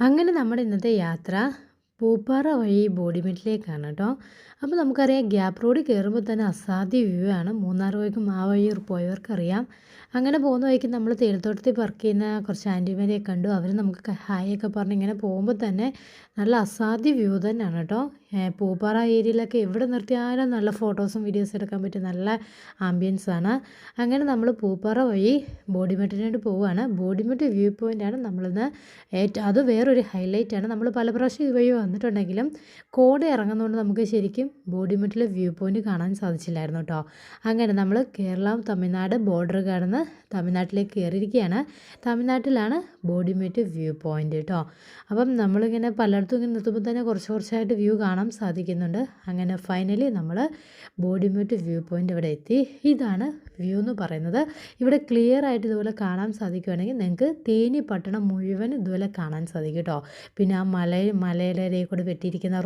അങ്ങനെ നമ്മുടെ ഇന്നത്തെ യാത്ര പൂപ്പാറ വഴി ബോഡിമെട്ടിലേക്കാണ് കേട്ടോ. അപ്പോൾ നമുക്കറിയാം ഗ്യാപ്പ് റോഡിൽ കയറുമ്പോൾ തന്നെ അസാധ്യ വ്യൂ ആണ്. മൂന്നാർ വഴിക്കും ആ വഴി പോയവർക്കറിയാം. അങ്ങനെ പോകുന്ന വഴിക്ക് നമ്മൾ തേയിലത്തോട്ടത്തിൽ വർക്ക് ചെയ്യുന്ന കുറച്ച് ആൻറ്റിമാരെ കണ്ടു. അവർ നമുക്ക് ഹായ് ഒക്കെ പറഞ്ഞ് ഇങ്ങനെ പോകുമ്പോൾ തന്നെ നല്ല അസാധ്യ വ്യൂ തന്നെയാണ് കേട്ടോ. പൂപ്പാറ ഏരിയയിലൊക്കെ എവിടെ നിർത്തിയാലും നല്ല ഫോട്ടോസും വീഡിയോസും എടുക്കാൻ പറ്റിയ നല്ല ആംബിയൻസ് ആണ്. അങ്ങനെ നമ്മൾ പൂപ്പാറ വഴി ബോഡിമെട്ടിനായിട്ട് പോവുകയാണ്. ബോഡിമെട്ട് വ്യൂ പോയിൻ്റാണ് നമ്മളിന്ന് അത് വേറൊരു ഹൈലൈറ്റാണ്. നമ്മൾ പല പ്രാവശ്യം ഇതുവഴി വന്നിട്ടുണ്ടെങ്കിലും കോട ഇറങ്ങുന്നതുകൊണ്ട് നമുക്ക് ശരിക്കും ബോഡിമെട്ടിലെ വ്യൂ പോയിൻ്റ് കാണാൻ സാധിച്ചില്ലായിരുന്നു കേട്ടോ. അങ്ങനെ നമ്മൾ കേരള തമിഴ്നാട് ബോർഡർ കടന്ന് തമിഴ്നാട്ടിലേക്ക് കയറിയിരിക്കുകയാണ്. തമിഴ്നാട്ടിലാണ് ബോഡിമെട്ട് വ്യൂ പോയിൻ്റ് കേട്ടോ. അപ്പം നമ്മളിങ്ങനെ പലയിടത്തും ഇങ്ങനെ നിർത്തുമ്പോൾ തന്നെ കുറച്ചായിട്ട് വ്യൂ കാണാൻ സാധിക്കുന്നുണ്ട്. അങ്ങനെ ഫൈനലി നമ്മൾ ബോഡിമെട്ട് വ്യൂ പോയിൻ്റ് ഇവിടെ എത്തി. ഇതാണ് വ്യൂ എന്ന് പറയുന്നത്. ഇവിടെ ക്ലിയർ ആയിട്ട് ഇതുപോലെ കാണാൻ സാധിക്കുകയാണെങ്കിൽ നിങ്ങൾക്ക് തേനി പട്ടണം മുഴുവൻ ഇതുപോലെ കാണാൻ സാധിക്കും കേട്ടോ. പിന്നെ ആ മലയുടെ കൂടെ വെട്ടിയിരിക്കുന്ന